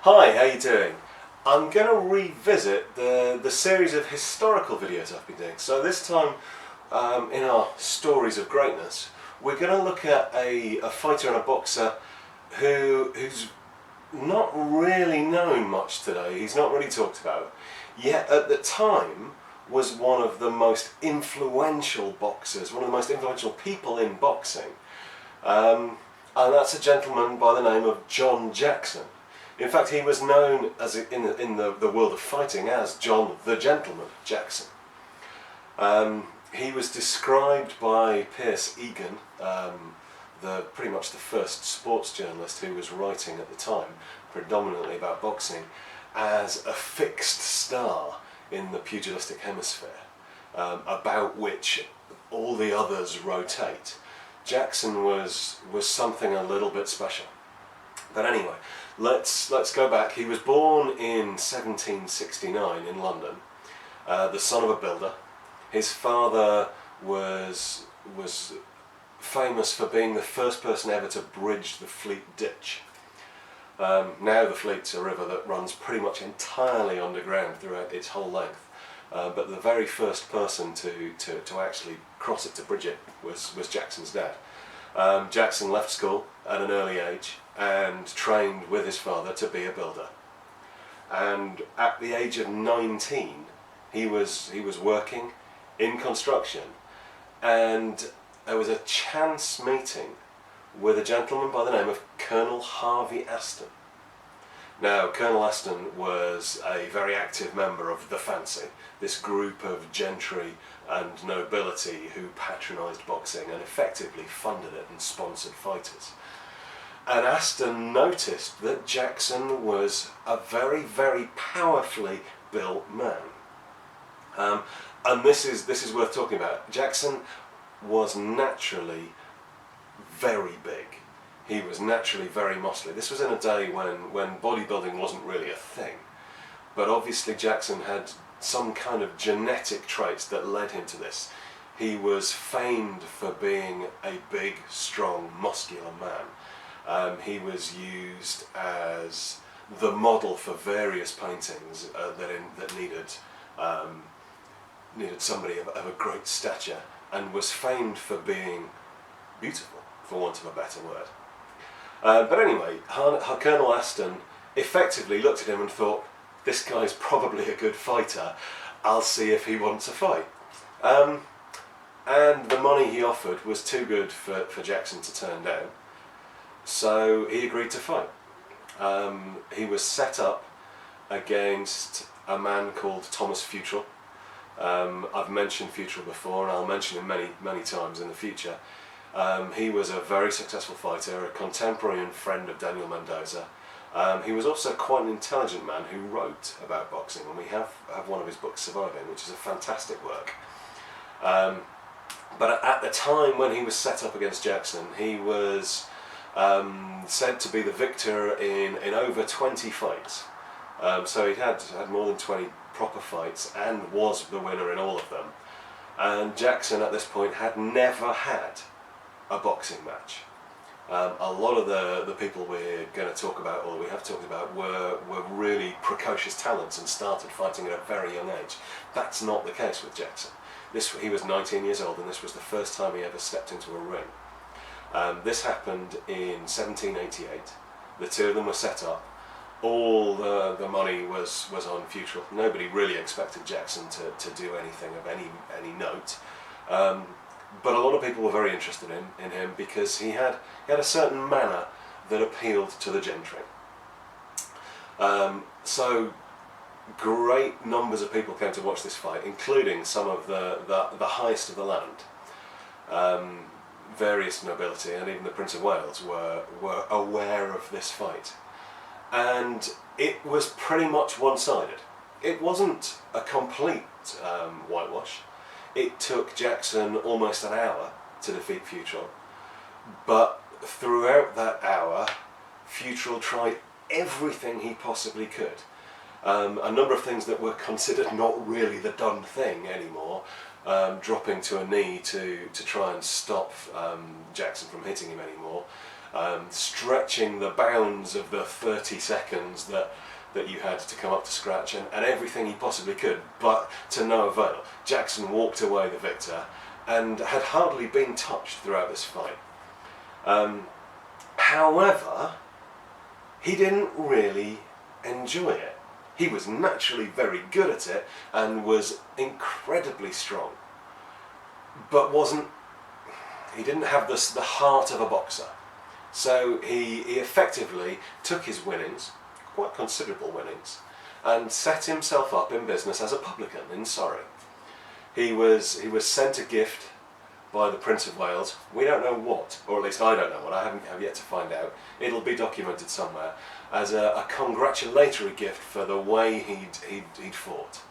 Hi, how you doing? I'm going to revisit the series of historical videos I've been doing. So this time, in our Stories of Greatness, we're going to look at a fighter and a boxer who's not really known much today. He's not really talked about. Yet at the time was one of the most influential boxers, one of the most influential people in boxing. And that's a gentleman by the name of John Jackson. In fact, he was known as in the world of fighting as John the Gentleman Jackson. He was described by Pierce Egan, pretty much the first sports journalist who was writing at the time, predominantly about boxing, as a fixed star in the pugilistic hemisphere, about which all the others rotate. Jackson was something a little bit special. But anyway, let's go back. He was born in 1769 in London, the son of a builder. His father was famous for being the first person ever to bridge the Fleet Ditch. Now the Fleet's a river that runs pretty much entirely underground throughout its whole length. But the very first person to actually cross it, to bridge it, was Jackson's dad. Jackson left school at an early age and trained with his father to be a builder. And at the age of 19, he was working in construction, and there was a chance meeting with a gentleman by the name of Colonel Harvey Aston. Now, Colonel Aston was a very active member of the Fancy, this group of gentry and nobility who patronised boxing and effectively funded it and sponsored fighters. And Aston noticed that Jackson was a very, very powerfully built man. And this is worth talking about. Jackson was naturally very big. He was naturally very muscly. This was in a day when bodybuilding wasn't really a thing. But obviously Jackson had some kind of genetic traits that led him to this. He was famed for being a big, strong, muscular man. He was used as the model for various paintings that needed somebody of a great stature, and was famed for being beautiful, for want of a better word. But anyway, Colonel Aston effectively looked at him and thought, this guy's probably a good fighter, I'll see if he wants a fight. And the money he offered was too good for Jackson to turn down, so he agreed to fight. He was set up against a man called Thomas Futrell. I've mentioned Futrell before, and I'll mention him many times in the future. He was a very successful fighter, a contemporary and friend of Daniel Mendoza. He was also quite an intelligent man who wrote about boxing, and we have one of his books surviving, which is a fantastic work. But at the time when he was set up against Jackson, he was said to be the victor in over 20 fights. So he'd had more than 20 proper fights and was the winner in all of them. And Jackson at this point had never had a boxing match. A lot of the people we're going to talk about, or we have talked about, were really precocious talents and started fighting at a very young age. That's not the case with Jackson. He was 19 years old, and this was the first time he ever stepped into a ring. This happened in 1788. The two of them were set up. All the money was on Futrell. Nobody really expected Jackson to do anything of any note. But a lot of people were very interested in him because he had a certain manner that appealed to the gentry. So great numbers of people came to watch this fight, including some of the highest of the land. Various nobility and even the Prince of Wales were aware of this fight. And it was pretty much one-sided. It wasn't a complete whitewash. It took Jackson almost an hour to defeat Futrell, but throughout that hour, Futrell tried everything he possibly could. A number of things that were considered not really the done thing anymore, dropping to a knee to try and stop Jackson from hitting him anymore. stretching the bounds of the 30 seconds that you had to come up to scratch, and everything he possibly could, but to no avail. Jackson walked away the victor and had hardly been touched throughout this fight. However, he didn't really enjoy it. He was naturally very good at it and was incredibly strong, but he didn't have the heart of a boxer. So he effectively took his winnings, quite considerable winnings, and set himself up in business as a publican in Surrey. He was sent a gift by the Prince of Wales. We don't know what, or at least I don't know what. I have yet to find out. It'll be documented somewhere as a congratulatory gift for the way he'd fought.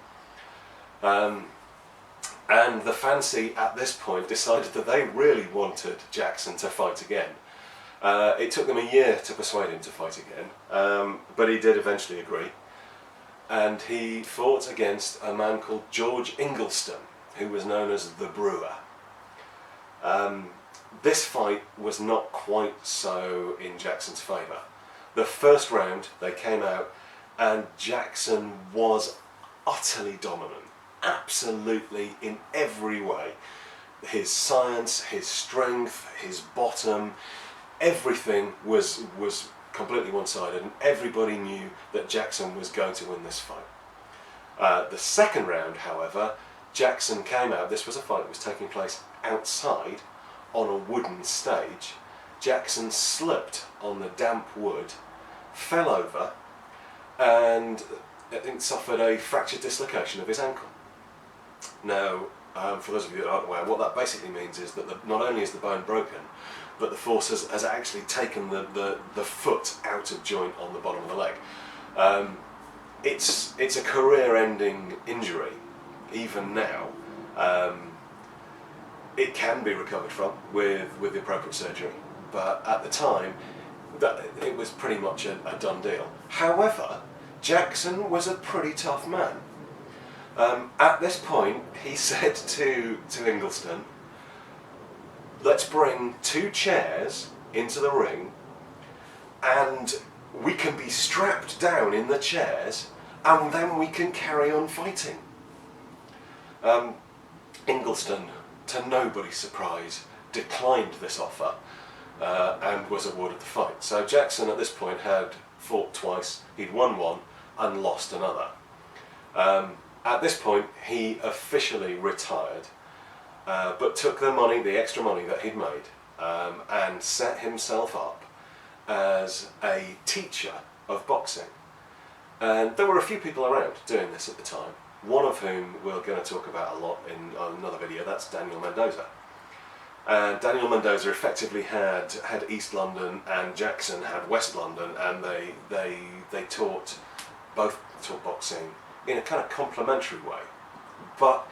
And the fancy at this point decided that they really wanted Jackson to fight again. It took them a year to persuade him to fight again, but he did eventually agree. And he fought against a man called George Ingleston, who was known as the Brewer. This fight was not quite so in Jackson's favour. The first round, they came out, and Jackson was utterly dominant, absolutely in every way. His science, his strength, his bottom, everything was completely one-sided, and everybody knew that Jackson was going to win this fight. The second round, however, Jackson came out. This was a fight that was taking place outside on a wooden stage. Jackson slipped on the damp wood, fell over, and I think suffered a fractured dislocation of his ankle. Now, for those of you that aren't aware, what that basically means is that not only is the bone broken, but the force has actually taken the foot out of joint on the bottom of the leg. It's a career-ending injury, even now. It can be recovered from with the appropriate surgery, but at the time, it was pretty much a done deal. However, Jackson was a pretty tough man. At this point, he said to Ingleston, "Let's bring 2 chairs into the ring, and we can be strapped down in the chairs, and then we can carry on fighting." Ingleston, to nobody's surprise, declined this offer and was awarded the fight. So Jackson at this point had fought twice. He'd won one and lost another. At this point, he officially retired, but took the extra money that he'd made, and set himself up as a teacher of boxing. And there were a few people around doing this at the time, one of whom we're going to talk about a lot in another video. That's Daniel Mendoza. And Daniel Mendoza effectively had East London, and Jackson had West London, and they both taught boxing in a kind of complementary way. But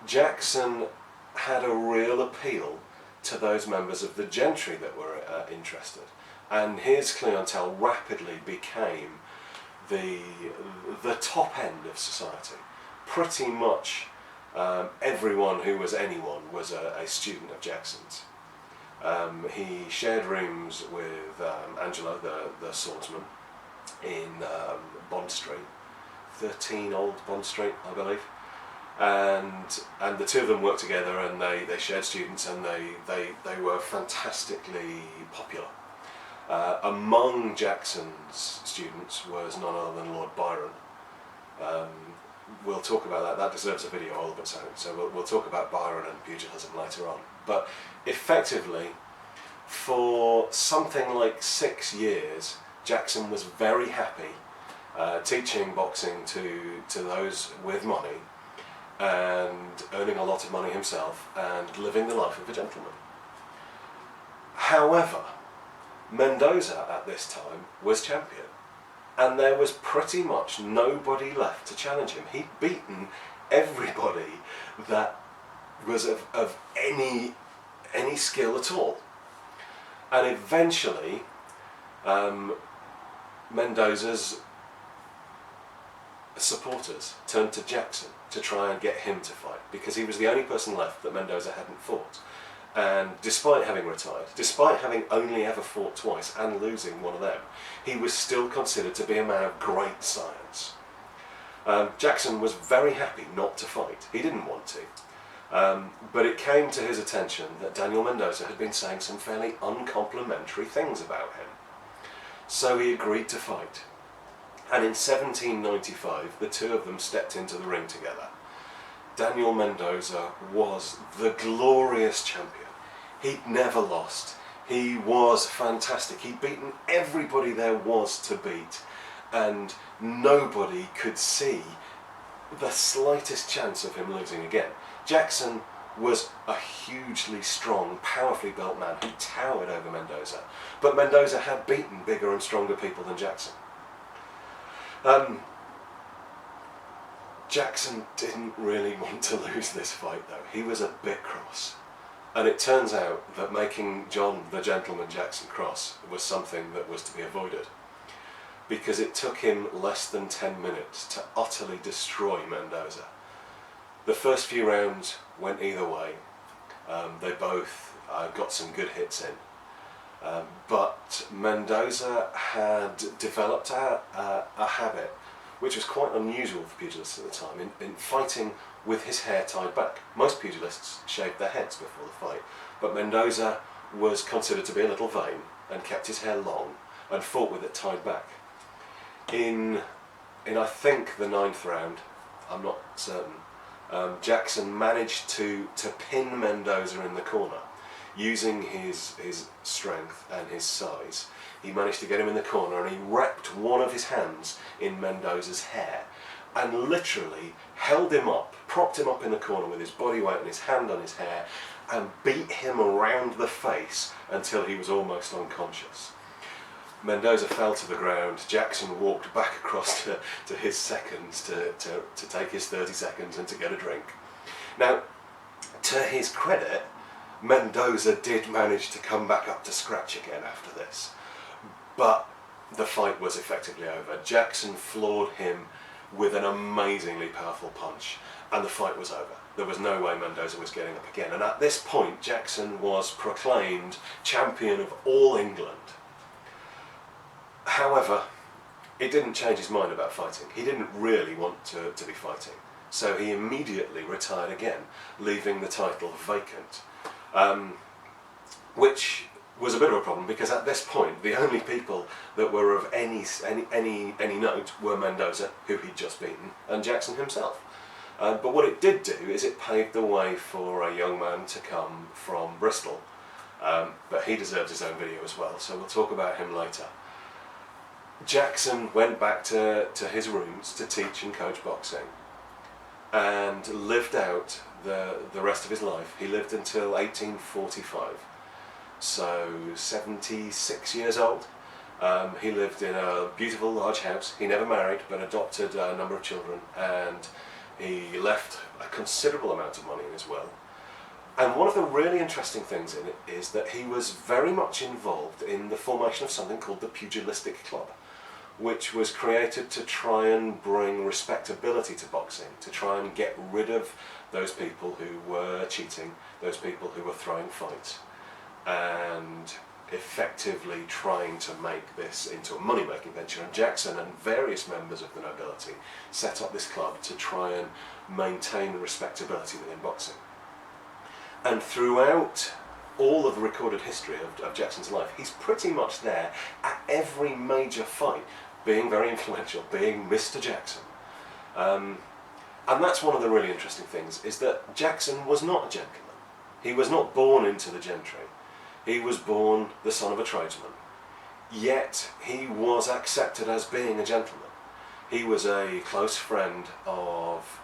Jackson had a real appeal to those members of the gentry that were interested, and his clientele rapidly became the top end of society. Pretty much everyone who was anyone was a student of Jackson's. He shared rooms with Angelo, the swordsman, in Bond Street, 13 Old Bond Street, I believe. And the two of them worked together, and they shared students, and they were fantastically popular. Among Jackson's students was none other than Lord Byron. We'll talk about that. That deserves a video all of its own. So we'll talk about Byron and pugilism later on. But effectively, for something like 6 years, Jackson was very happy teaching boxing to those with money, and earning a lot of money himself, and living the life of a gentleman. However, Mendoza at this time was champion, and there was pretty much nobody left to challenge him. He'd beaten everybody that was of any skill at all. And eventually, Mendoza's supporters turned to Jackson to try and get him to fight, because he was the only person left that Mendoza hadn't fought. And despite having retired, despite having only ever fought twice and losing one of them, he was still considered to be a man of great science. Jackson was very happy not to fight. He didn't want to. But it came to his attention that Daniel Mendoza had been saying some fairly uncomplimentary things about him. So he agreed to fight. And in 1795, the two of them stepped into the ring together. Daniel Mendoza was the glorious champion. He'd never lost. He was fantastic. He'd beaten everybody there was to beat, and nobody could see the slightest chance of him losing again. Jackson was a hugely strong, powerfully built man who towered over Mendoza, but Mendoza had beaten bigger and stronger people than Jackson. Jackson didn't really want to lose this fight though. He was a bit cross. And it turns out that making John the Gentleman Jackson cross was something that was to be avoided, because it took him less than 10 minutes to utterly destroy Mendoza. The first few rounds went either way. They both got some good hits in. But Mendoza had developed a habit which was quite unusual for pugilists at the time, in fighting with his hair tied back. Most pugilists shaved their heads before the fight, but Mendoza was considered to be a little vain and kept his hair long and fought with it tied back. In I think the 9th round, I'm not certain, Jackson managed to pin Mendoza in the corner. Using his strength and his size, he managed to get him in the corner, and he wrapped one of his hands in Mendoza's hair and literally held him up, propped him up in the corner with his body weight and his hand on his hair, and beat him around the face until he was almost unconscious. Mendoza fell to the ground. Jackson walked back across to his seconds to take his 30 seconds and to get a drink. Now, to his credit, Mendoza did manage to come back up to scratch again after this, but the fight was effectively over. Jackson floored him with an amazingly powerful punch, and the fight was over. There was no way Mendoza was getting up again, and at this point Jackson was proclaimed champion of all England. However, it didn't change his mind about fighting. He didn't really want to be fighting, so he immediately retired again, leaving the title vacant. Which was a bit of a problem, because at this point the only people that were of any note were Mendoza, who he'd just beaten, and Jackson himself. But what it did do is it paved the way for a young man to come from Bristol, but he deserves his own video as well, so we'll talk about him later. Jackson went back to his rooms to teach and coach boxing, and lived out the rest of his life. He lived until 1845, so 76 years old. He lived in a beautiful large house. He never married, but adopted a number of children, and he left a considerable amount of money in his will. And one of the really interesting things in it is that he was very much involved in the formation of something called the Pugilistic Club, which was created to try and bring respectability to boxing, to try and get rid of those people who were cheating, those people who were throwing fights, and effectively trying to make this into a money-making venture. And Jackson and various members of the nobility set up this club to try and maintain respectability within boxing. And throughout all of the recorded history of Jackson's life, he's pretty much there at every major fight, being very influential, being Mr. Jackson. And that's one of the really interesting things, is that Jackson was not a gentleman. He was not born into the gentry. He was born the son of a tradesman. Yet he was accepted as being a gentleman. He was a close friend of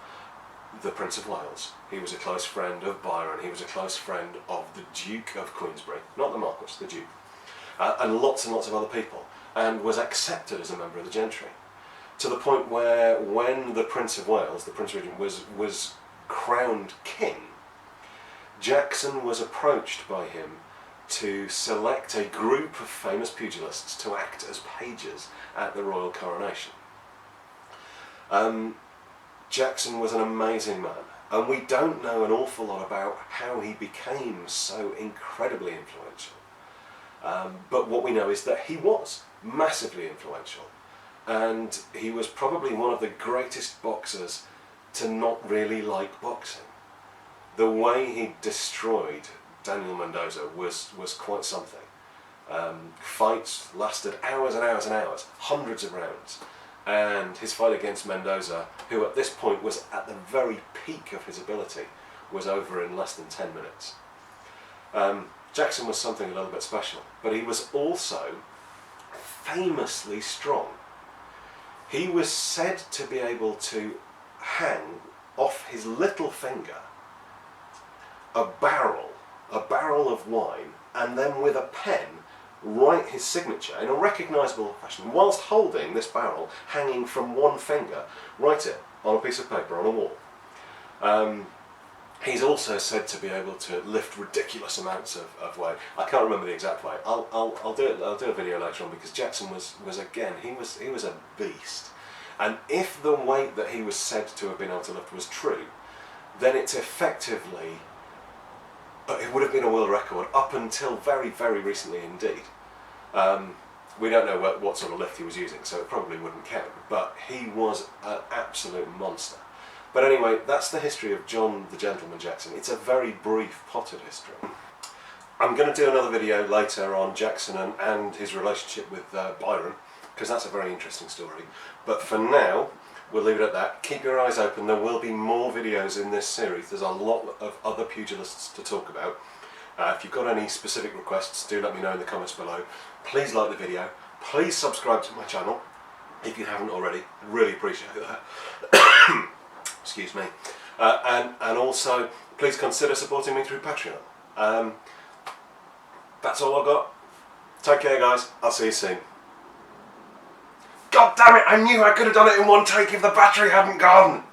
the Prince of Wales. He was a close friend of Byron. He was a close friend of the Duke of Queensberry, not the Marquis, the Duke, and lots of other people, and was accepted as a member of the gentry, to the point where when the Prince of Wales, the Prince Regent, was crowned king, Jackson was approached by him to select a group of famous pugilists to act as pages at the royal coronation. Jackson was an amazing man, And we don't know an awful lot about how he became so incredibly influential. But what we know is that he was massively influential. And he was probably one of the greatest boxers to not really like boxing. The way he destroyed Daniel Mendoza was quite something. Fights lasted hours and hours and hours, hundreds of rounds. And his fight against Mendoza, who at this point was at the very peak of his ability, was over in less than 10 minutes. Jackson was something a little bit special, but he was also famously strong. He was said to be able to hang off his little finger a barrel of wine, and then with a pen write his signature in a recognisable fashion, whilst holding this barrel hanging from one finger, write it on a piece of paper on a wall. He's also said to be able to lift ridiculous amounts of weight. I can't remember the exact weight. I'll do a video later on, because Jackson was again, he was a beast. And if the weight that he was said to have been able to lift was true, then it's effectively, it would have been a world record up until very, very recently indeed. We don't know what sort of lift he was using, so it probably wouldn't count, but he was an absolute monster. But anyway, that's the history of John the Gentleman Jackson. It's a very brief, potted history. I'm going to do another video later on Jackson and his relationship with Byron, because that's a very interesting story. But for now, we'll leave it at that. Keep your eyes open, there will be more videos in this series. There's a lot of other pugilists to talk about. If you've got any specific requests, do let me know in the comments below. Please like the video, please subscribe to my channel if you haven't already, really appreciate that. Excuse me. And also, please consider supporting me through Patreon. That's all I've got. Take care guys, I'll see you soon. God damn it, I knew I could have done it in one take if the battery hadn't gone!